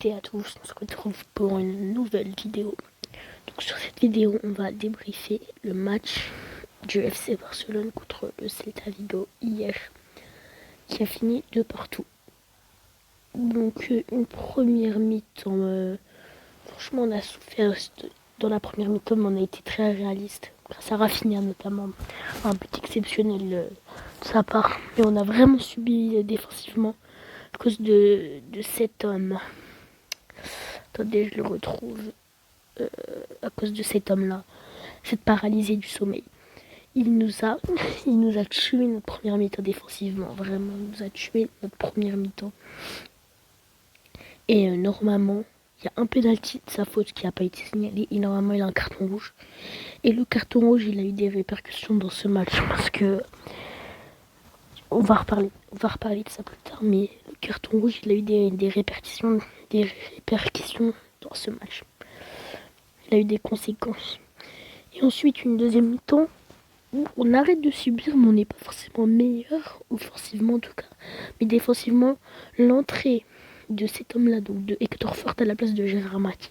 toutes et à tous, on se retrouve pour une nouvelle vidéo. Donc sur cette vidéo, on va débriefer le match du FC Barcelone contre le Celta Vigo hier, qui a fini de partout. Donc une première mi-temps, franchement on a souffert dans la première mi-temps, mais on a été très réaliste, grâce à Rafinha notamment, un but exceptionnel de sa part. Mais on a vraiment subi défensivement à cause de cet homme. Attendez, je le retrouve. À cause de cet homme-là, cette paralysée du sommeil. Il nous a tué notre première mi-temps défensivement. Vraiment, il nous a tué notre première mi-temps. Et normalement, il y a un penalty de sa faute qui n'a pas été signalé. Et normalement, il a un carton rouge. Et le carton rouge, il a eu des répercussions dans ce match. Parce que on va reparler de ça plus tard. Mais le carton rouge, il a eu des répercussions dans ce match. Il a eu des conséquences. Et ensuite, une deuxième mi-temps où on arrête de subir, mais on n'est pas forcément meilleur, offensivement en tout cas. Mais défensivement, l'entrée de cet homme-là, donc de Hector Fort à la place de Gérard Martin,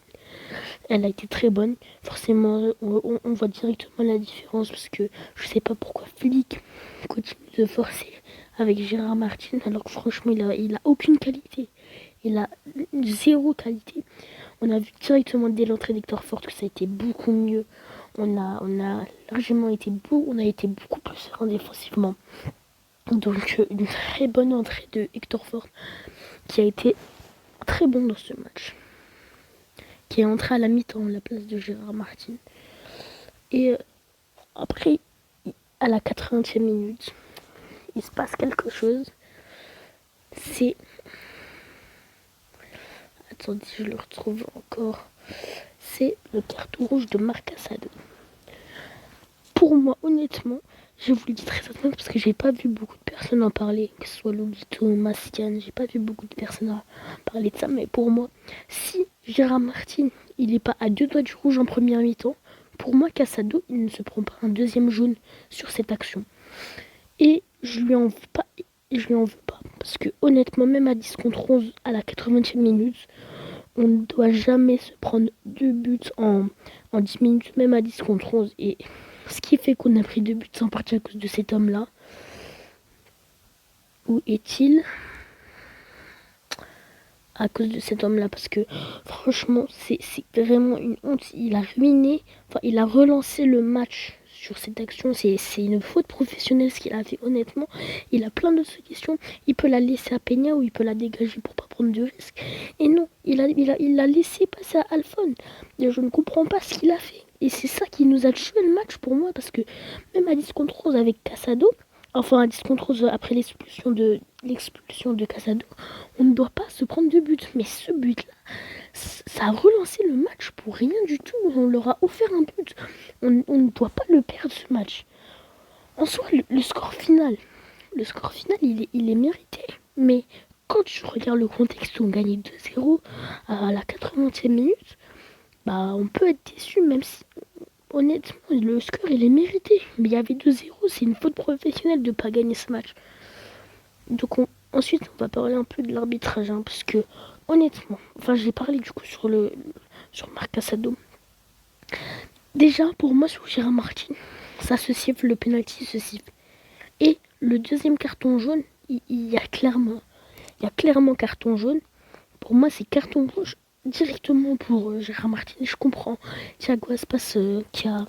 elle a été très bonne. Forcément, on voit directement la différence parce que je sais pas pourquoi Flick continue de forcer avec Gérard Martin, alors que franchement, il a aucune qualité. Il a zéro qualité. On a vu directement dès l'entrée d'Hector Fort que ça a été beaucoup mieux. On a largement été beaucoup plus serein défensivement. Donc une très bonne entrée de Hector Fort qui a été très bon dans ce match. Qui est entré à la mi-temps à la place de Gérard Martin. Et après, à la 80e minute, il se passe quelque chose. C'est... Attendez, je le retrouve encore. C'est le carton rouge de Marc Casado. Pour moi, honnêtement, je vous le dis très honnêtement parce que j'ai pas vu beaucoup de personnes en parler, que ce soit Lolito, Mastian, j'ai pas vu beaucoup de personnes en parler de ça, mais pour moi, si Gérard Martin, il est pas à deux doigts du rouge en première mi-temps, pour moi, Casado, il ne se prend pas un deuxième jaune sur cette action. Et je lui en veux pas, parce que honnêtement, même à 10 contre 11, à la 80e minute, on ne doit jamais se prendre deux buts en 10 minutes, même à 10 contre 11. Et ce qui fait qu'on a pris 2 buts sans partie à cause de cet homme-là. Où est-il? À cause de cet homme-là, parce que franchement, c'est vraiment une honte. Il a ruiné, il a relancé le match sur cette action. C'est une faute professionnelle ce qu'il a fait, honnêtement. Il a plein d'autres questions. Il peut la laisser à Peña ou il peut la dégager pour pas prendre de risques. Et non, il a laissé passer à Alphone. Et je ne comprends pas ce qu'il a fait. Et c'est ça qui nous a tué le match pour moi, parce que même à 10 contre 11 avec Casado, enfin à 10 contre 11 après l'expulsion de Casado, on ne doit pas se prendre de but. Mais ce but-là, ça a relancé le match pour rien du tout. On leur a offert un but. On ne doit pas le perdre ce match. En soi, le score final, il est mérité. Mais quand tu regardes le contexte où on gagnait 2-0 à la 80e minute, bah on peut être déçu, même si honnêtement le score il est mérité. Mais il y avait 2-0, c'est une faute professionnelle de ne pas gagner ce match. Donc ensuite on va parler un peu de l'arbitrage, parce que honnêtement, j'ai parlé du coup sur Marc Casado. Déjà pour moi sur Gérard Martin, ça se siffle, le penalty se siffle. Et le deuxième carton jaune, il y a clairement carton jaune. Pour moi c'est carton rouge directement pour Gérard Martin. Je comprends Thiago Aspas qui a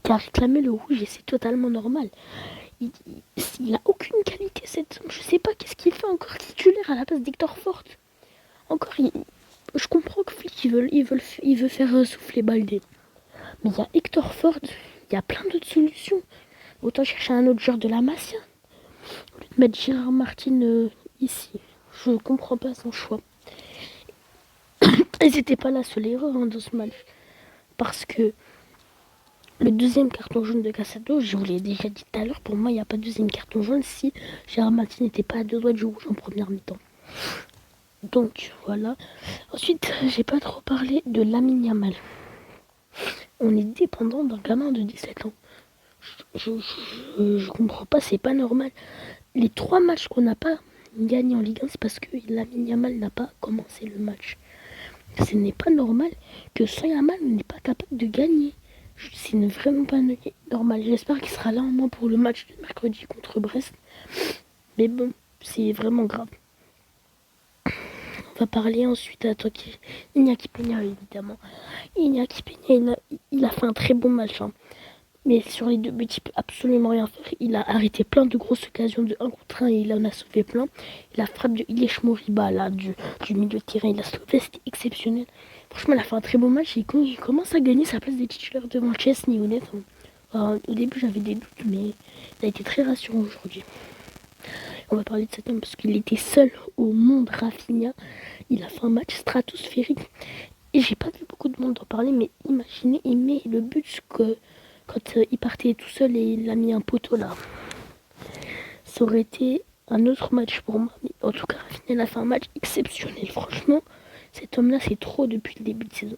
réclamé le rouge et c'est totalement normal. Il a aucune qualité cette homme. Je sais pas qu'est-ce qu'il fait encore titulaire à la place d'Hector Fort. Encore, je comprends que Flick il veut faire souffler Baldé. Mais il y a Hector Fort, il y a plein d'autres solutions. Autant chercher un autre joueur de la Masia. Au lieu de mettre Gérard Martin ici. Je comprends pas son choix. Et c'était pas la seule erreur dans ce match. Parce que le deuxième carton jaune de Casado, je vous l'ai déjà dit tout à l'heure, pour moi, il n'y a pas de deuxième carton jaune si Gérard Martin n'était pas à deux doigts du rouge en première mi-temps. Donc, voilà. Ensuite, j'ai pas trop parlé de Lamine Yamal. On est dépendant d'un gamin de 17 ans. Je comprends pas, c'est pas normal. Les 3 matchs qu'on n'a pas gagnés en Ligue 1, c'est parce que Lamine Yamal n'a pas commencé le match. Ce n'est pas normal que sans Yamal, on n'est pas capable de gagner. C'est vraiment pas normal. J'espère qu'il sera là au moins pour le match de mercredi contre Brest. Mais bon, c'est vraiment grave. On va parler ensuite à Iñaki Peña, évidemment. Iñaki Peña, il a fait un très bon match. Hein. Mais sur les 2 buts, il peut absolument rien faire. Il a arrêté plein de grosses occasions de 1 contre 1 et il en a sauvé plein. Et la frappe de Ilech Moriba, là, du milieu de terrain, il a sauvé, c'était exceptionnel. Franchement, il a fait un très bon match et il commence à gagner sa place des titulaires devant Chesney, honnêtement. Au début, j'avais des doutes, mais il a été très rassurant aujourd'hui. On va parler de cet homme parce qu'il était seul au monde, Rafinha. Il a fait un match stratosphérique. Et j'ai pas vu beaucoup de monde en parler, mais imaginez, il met le but quand il partait tout seul et il a mis un poteau là. Ça aurait été un autre match pour moi. Mais en tout cas, Rafinha a fait un match exceptionnel. Franchement, cet homme-là, c'est trop depuis le début de saison.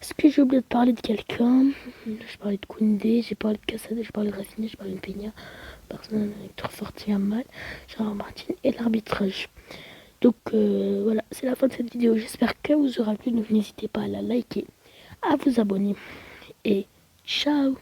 Est-ce que j'ai oublié de parler de quelqu'un? Je parlais de Koundé, j'ai parlé de Cassade, j'ai parlé de Rafinha, j'ai parlé de Peña. Personne avec trop forti à mal. Gérard Martin et l'arbitrage. Donc voilà, c'est la fin de cette vidéo. J'espère qu'elle vous aura plu. Donc n'hésitez pas à la liker, à vous abonner. Et ciao!